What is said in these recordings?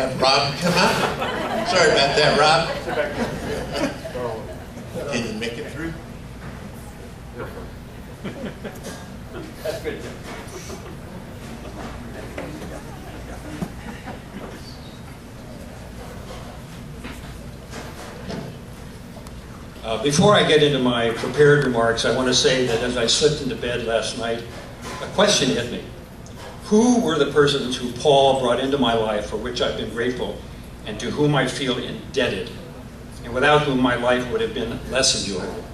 have Rob come up. Sorry about that, Rob. Can you make it through? That's good. Before I get into my prepared remarks, I want to say that as I slipped into bed last night, a question hit me. Who were the persons who Paul brought into my life for which I've been grateful and to whom I feel indebted, and without whom my life would have been less enjoyable?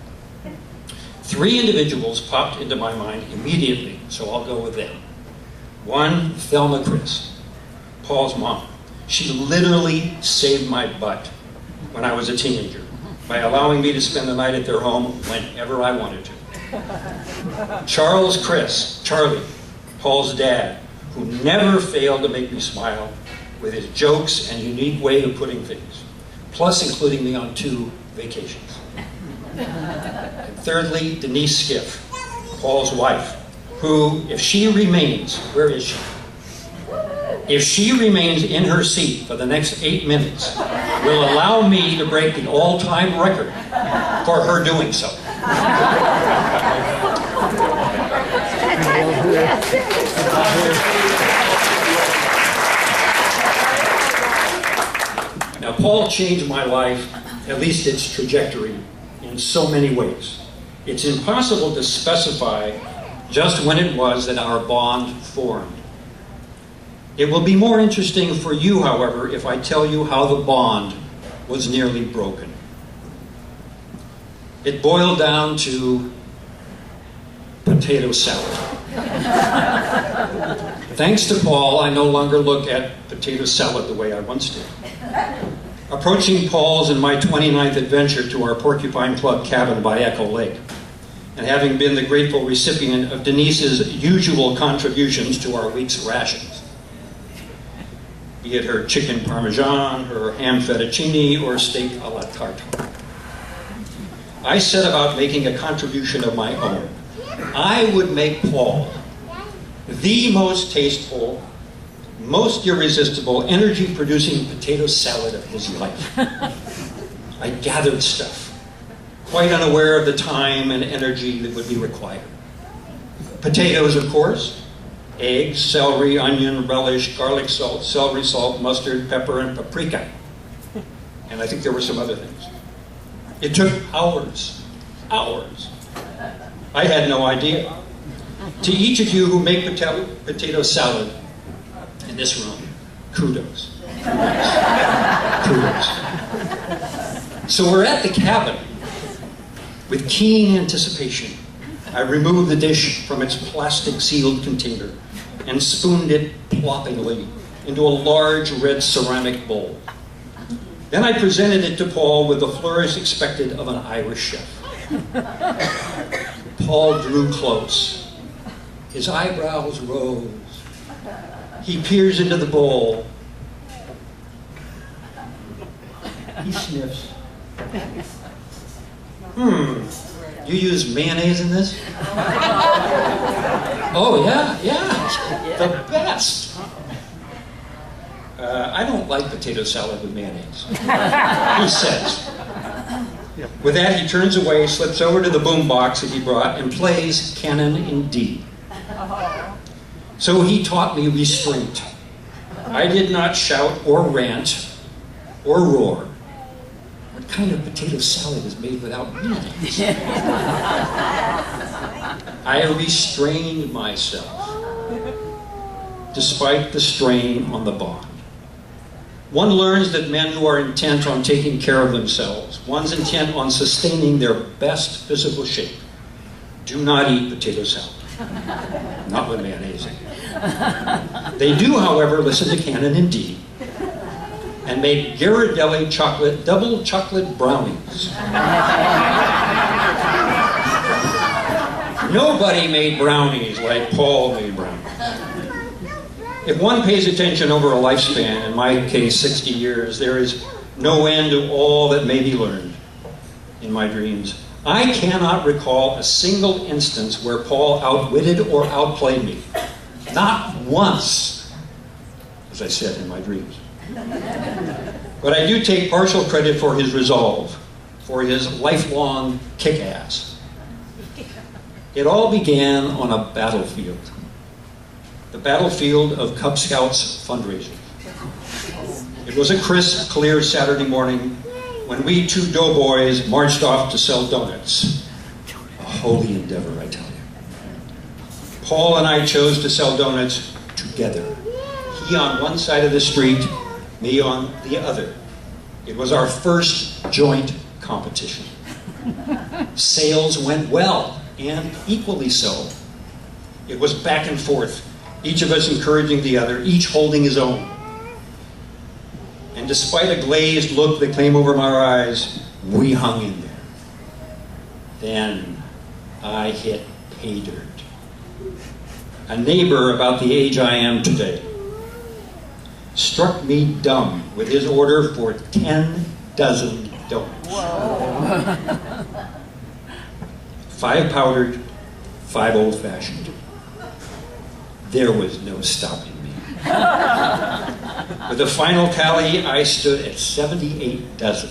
3 individuals popped into my mind immediately, so I'll go with them. 1, Thelma Chris, Paul's mom. She literally saved my butt when I was a teenager by allowing me to spend the night at their home whenever I wanted to. Charlie, Paul's dad, who never failed to make me smile with his jokes and unique way of putting things, plus including me on 2 vacations. And thirdly, Denise Skiff, Paul's wife, who, if she remains, where is she? If she remains in her seat for the next 8 minutes, will allow me to break the all-time record for her doing so. Now, Paul changed my life, at least its trajectory, in so many ways. It's impossible to specify just when it was that our bond formed. It will be more interesting for you, however, if I tell you how the bond was nearly broken. It boiled down to potato salad. Thanks to Paul, I no longer look at potato salad the way I once did. Approaching Paul's and my 29th adventure to our Porcupine Club cabin by Echo Lake, and having been the grateful recipient of Denise's usual contributions to our week's rations, be it her chicken parmesan, her ham fettuccine, or steak a la tartare, I set about making a contribution of my own. I would make Paul the most tasteful, most irresistible, energy-producing potato salad of his life. I gathered stuff, quite unaware of the time and energy that would be required. Potatoes, of course, eggs, celery, onion, relish, garlic salt, celery salt, mustard, pepper, and paprika. And I think there were some other things. It took hours. I had no idea. To each of you who make potato salad in this room, kudos. Kudos. So we're at the cabin. With keen anticipation, I removed the dish from its plastic-sealed container and spooned it ploppingly into a large red ceramic bowl. Then I presented it to Paul with the flourish expected of an Irish chef. Paul drew close. His eyebrows rose. He peers into the bowl. He sniffs. You use mayonnaise in this? Oh, yeah, the best. I don't like potato salad with mayonnaise, he says. With that, he turns away, slips over to the boom box that he brought, and plays Canon in D. So he taught me restraint. I did not shout or rant or roar. What kind of potato salad is made without mayonnaise? I restrained myself, despite the strain on the bond. One learns that men who are intent on taking care of themselves, one's intent on sustaining their best physical shape, do not eat potato salad. Not with mayonnaise. They do, however, listen to Canon in D and make Ghirardelli double chocolate brownies. Nobody made brownies like Paul made brownies. If one pays attention over a lifespan, in my case 60 years, there is no end to all that may be learned in my dreams. I cannot recall a single instance where Paul outwitted or outplayed me. Not once, as I said in my dreams. But I do take partial credit for his resolve, for his lifelong kick-ass. It all began on a battlefield. The battlefield of Cub Scouts fundraising. It was a crisp, clear Saturday morning when we two doughboys marched off to sell donuts. A holy endeavor, I tell you. Paul and I chose to sell donuts together. He on one side of the street, me on the other. It was our first joint competition. Sales went well, and equally so. It was back and forth, each of us encouraging the other, each holding his own. And despite a glazed look that came over my eyes, we hung in there. Then I hit pay dirt. A neighbor about the age I am today struck me dumb with his order for 10 dozen donuts. 5 powdered, 5 old-fashioned. There was no stopping me. With the final tally, I stood at 78 dozen.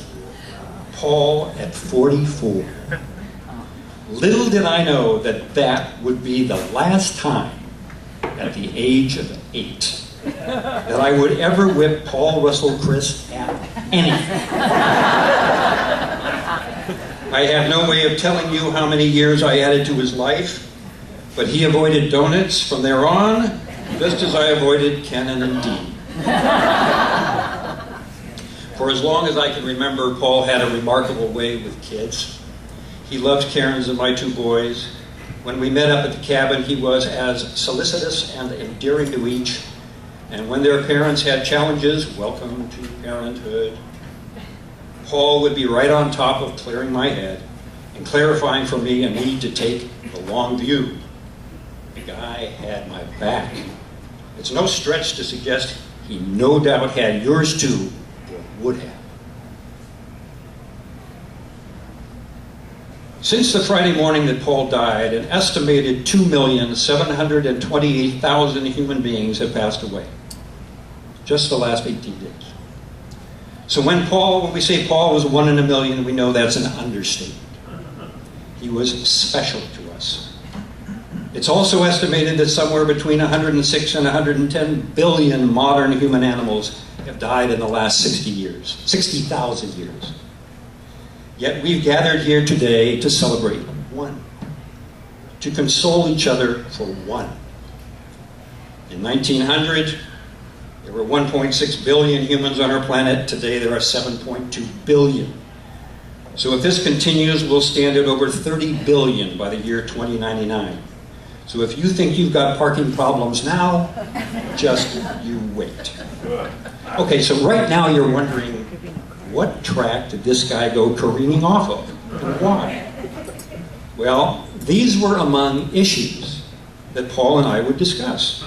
Paul at 44. Little did I know that that would be the last time, at the age of 8, that I would ever whip Paul Russell Chris at anything. I have no way of telling you how many years I added to his life, but he avoided donuts from there on, just as I avoided Canon and Dean. For as long as I can remember, Paul had a remarkable way with kids. He loved Karen's and my 2 boys. When we met up at the cabin, he was as solicitous and endearing to each. And when their parents had challenges, welcome to parenthood, Paul would be right on top of clearing my head and clarifying for me a need to take the long view. The guy had my back. It's no stretch to suggest he no doubt had yours too, or would have. Since the Friday morning that Paul died, an estimated 2,728,000 human beings have passed away. Just the last 18 days. So when we say Paul was 1 in a million, we know that's an understatement. He was special to us. It's also estimated that somewhere between 106 and 110 billion modern human animals have died in the last 60 years, 60,000 years. Yet we've gathered here today to celebrate one, to console each other for one. In 1900, there were 1.6 billion humans on our planet. Today there are 7.2 billion. So if this continues, we'll stand at over 30 billion by the year 2099. So if you think you've got parking problems now, just you wait. Okay, so right now you're wondering, what track did this guy go careening off of, and why? Well, these were among issues that Paul and I would discuss.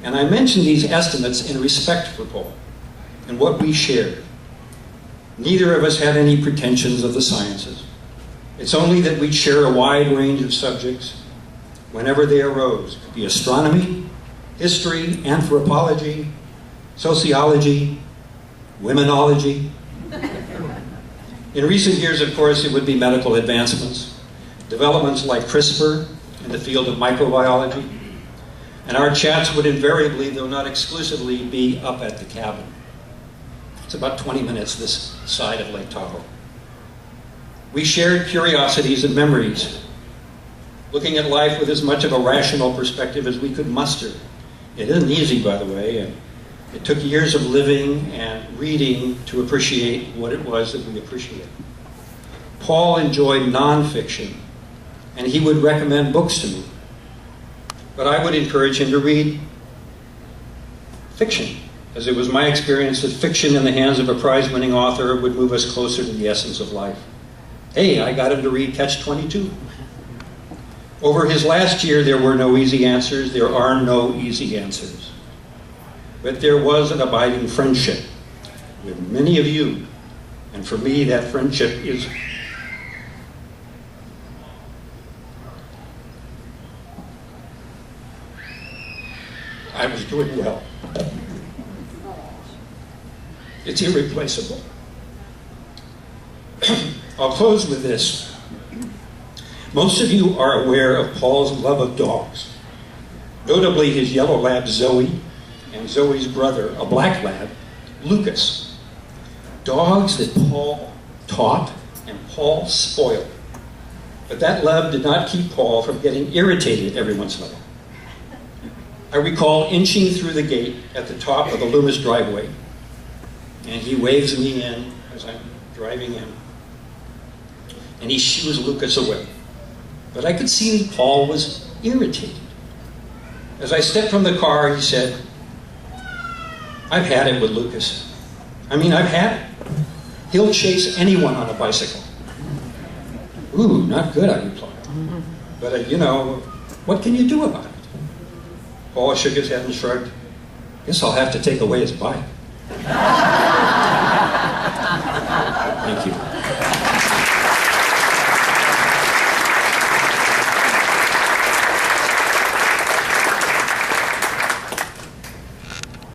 And I mention these estimates in respect for Paul and what we shared. Neither of us had any pretensions of the sciences. It's only that we'd share a wide range of subjects whenever they arose. It could be astronomy, history, anthropology, sociology, womenology. In recent years, of course, it would be medical advancements, developments like CRISPR in the field of microbiology, and our chats would invariably, though not exclusively, be up at the cabin. It's about 20 minutes this side of Lake Tahoe. We shared curiosities and memories, looking at life with as much of a rational perspective as we could muster. It isn't easy, by the way, and it took years of living and reading to appreciate what it was that we appreciate. Paul enjoyed nonfiction, and he would recommend books to me. But I would encourage him to read fiction, as it was my experience that fiction in the hands of a prize-winning author would move us closer to the essence of life. Hey, I got him to read Catch-22. Over his last year, there were no easy answers. There are no easy answers. But there was an abiding friendship with many of you. And for me, that friendship is... I was doing well. It's irreplaceable. I'll close with this. Most of you are aware of Paul's love of dogs, notably his yellow lab Zoe and Zoe's brother, a black lab, Lucas. Dogs that Paul taught and Paul spoiled. But that love did not keep Paul from getting irritated every once in a while. I recall inching through the gate at the top of the Loomis driveway, and he waves me in as I'm driving in, and he shoos Lucas away. But I could see that Paul was irritated. As I stepped from the car, he said, "I've had it with Lucas. I've had it. He'll chase anyone on a bicycle." "Ooh, not good," I replied. "But, what can you do about it?" Paul shook his head and shrugged. "Guess I'll have to take away his bike." Thank you.